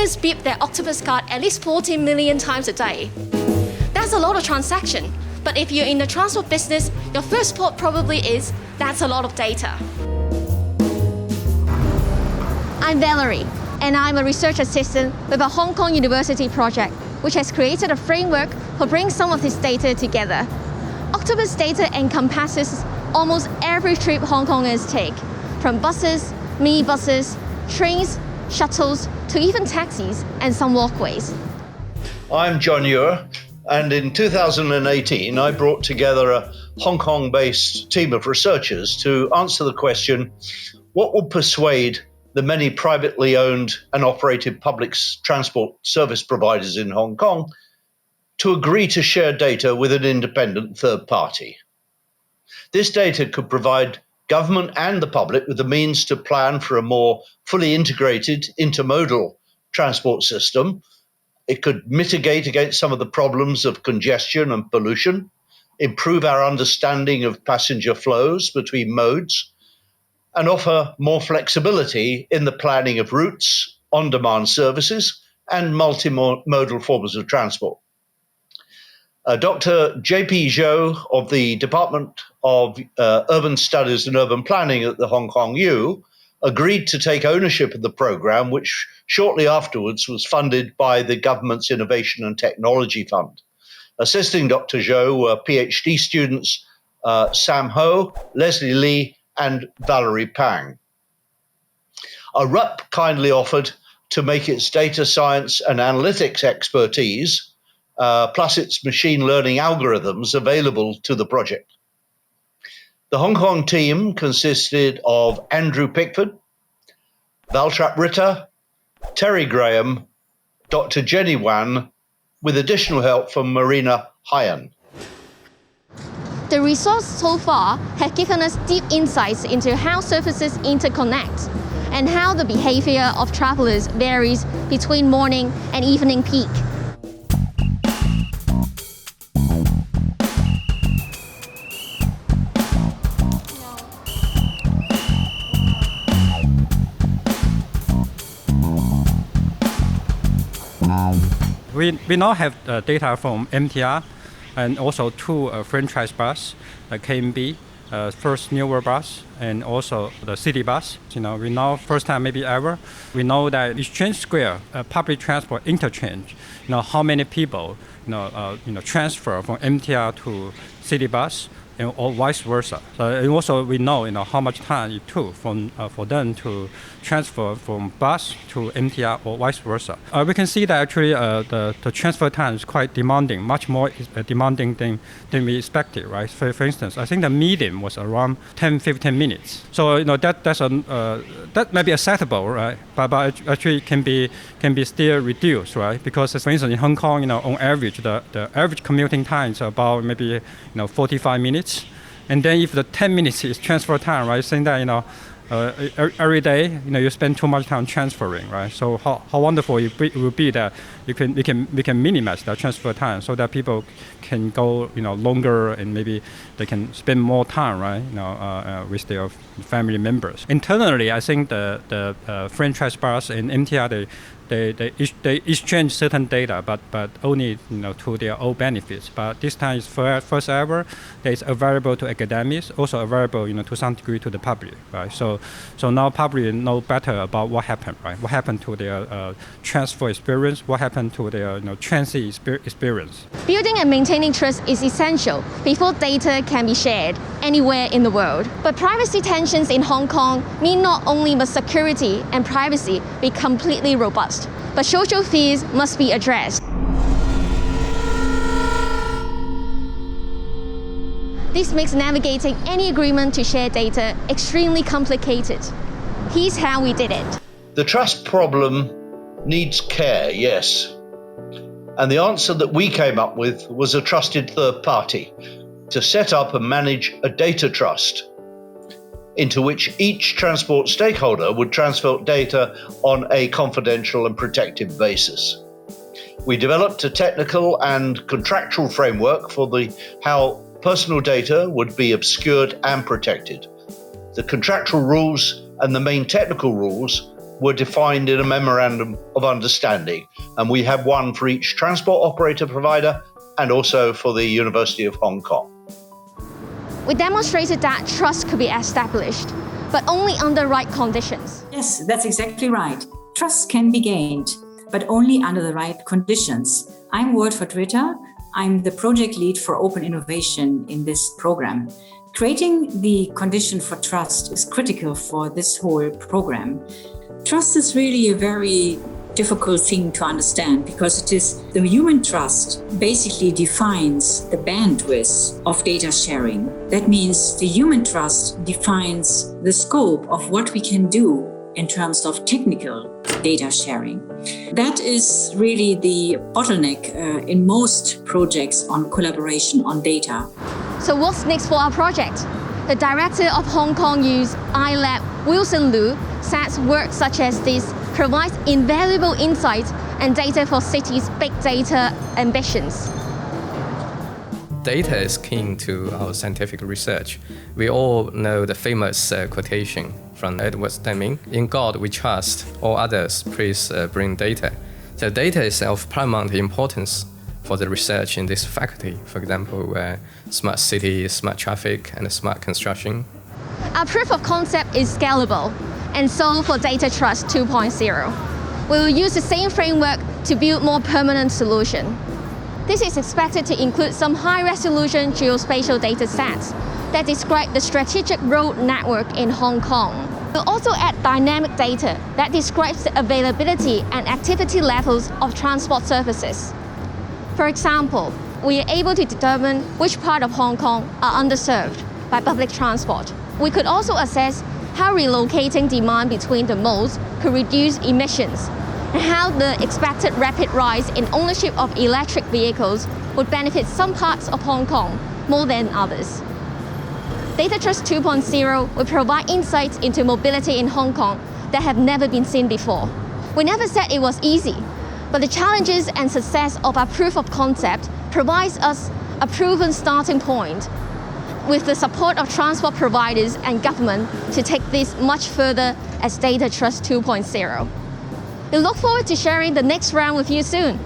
drivers beep their Octopus card at least 40 million times a day. That's a lot of transaction, but if you're in the transport business, your first thought probably is, that's a lot of data. I'm Valerie, and I'm a research assistant with a Hong Kong University project, which has created a framework for bringing some of this data together. Octopus data encompasses almost every trip Hong Kongers take, from buses, minibuses, trains, shuttles, to even taxis and some walkways. I'm John Ewer, and in 2018 I brought together a Hong Kong-based team of researchers to answer the question, what will persuade the many privately owned and operated public transport service providers in Hong Kong to agree to share data with an independent third party? This data could provide government and the public with the means to plan for a more fully integrated intermodal transport system. It could mitigate against some of the problems of congestion and pollution, improve our understanding of passenger flows between modes, and offer more flexibility in the planning of routes, on-demand services, and multimodal forms of transport. Dr. J.P. Zhou of the Department of Urban Studies and Urban Planning at the Hong Kong U agreed to take ownership of the program, which shortly afterwards was funded by the government's Innovation and Technology Fund. Assisting Dr. Zhou were PhD students Sam Ho, Leslie Lee, and Valerie Pang. RUP kindly offered to make its data science and analytics expertise, plus its machine learning algorithms, available to the project. The Hong Kong team consisted of Andrew Pickford, Valtrap Ritter, Terry Graham, Dr. Jenny Wan, with additional help from Marina Hyan. The results so far have given us deep insights into how services interconnect and how the behavior of travelers varies between morning and evening peak. We now have data from MTR and also two franchise bus, the KMB, first newer bus, and also the city bus. We know first time maybe ever, we know that Exchange Square, public transport interchange, how many people, transfer from MTR to city bus, or vice versa. And also we know, how much time it took for them to transfer from bus to MTR or vice versa. We can see that actually the transfer time is quite demanding, much more demanding than we expected, right? For instance, I think the median was around 10-15 minutes. So that may be acceptable, right? But actually can be still reduced, right? Because for instance in Hong Kong, on average the average commuting time is about maybe 45 minutes. And then if the 10 minutes is transfer time, right? Saying that every day you spend too much time transferring, right? So how wonderful it will be that we can minimize that transfer time so that people can go longer and maybe they can spend more time, right? With their family members. Internally, I think the franchise bus and MTR they exchange certain data, but only to their own benefits. But this time is first ever that is available to academics, also available to some degree to the public, right? So now public know better about what happened, right? What happened to their transfer experience, what happened to their transit experience. Building and maintaining trust is essential before data can be shared anywhere in the world. But privacy tensions in Hong Kong mean not only must security and privacy be completely robust, but social fears must be addressed. This makes navigating any agreement to share data extremely complicated. Here's how we did it. The trust problem needs care, yes. And the answer that we came up with was a trusted third party to set up and manage a data trust into which each transport stakeholder would transfer data on a confidential and protected basis. We developed a technical and contractual framework for how personal data would be obscured and protected. The contractual rules and the main technical rules were defined in a memorandum of understanding, and we have one for each transport operator provider and also for the University of Hong Kong. We demonstrated that trust could be established, but only under right conditions. Yes, that's exactly right. Trust can be gained, but only under the right conditions. I'm Word for Twitter. I'm the project lead for open innovation in this program. Creating the condition for trust is critical for this whole program. Trust is really a very difficult thing to understand because it is the human trust basically defines the bandwidth of data sharing. That means the human trust defines the scope of what we can do in terms of technical data sharing. That is really the bottleneck in most projects on collaboration on data. So what's next for our project? The director of Hong Kong U's iLab, Wilson Liu, says work such as this provides invaluable insights and data for cities' big data ambitions. Data is key to our scientific research. We all know the famous quotation from Edward Deming, "In God we trust, all others please bring data." So data is of paramount importance for the research in this faculty. For example, smart city, smart traffic, and smart construction. Our proof of concept is scalable, and so for Data Trust 2.0. We will use the same framework to build more permanent solution. This is expected to include some high-resolution geospatial data sets that describe the strategic road network in Hong Kong. We'll also add dynamic data that describes the availability and activity levels of transport services. For example, we are able to determine which part of Hong Kong are underserved by public transport. We could also assess how relocating demand between the modes could reduce emissions, and how the expected rapid rise in ownership of electric vehicles would benefit some parts of Hong Kong more than others. Data Trust 2.0 will provide insights into mobility in Hong Kong that have never been seen before. We never said it was easy, but the challenges and success of our proof of concept provides us a proven starting point with the support of transport providers and government to take this much further as Data Trust 2.0. We look forward to sharing the next round with you soon.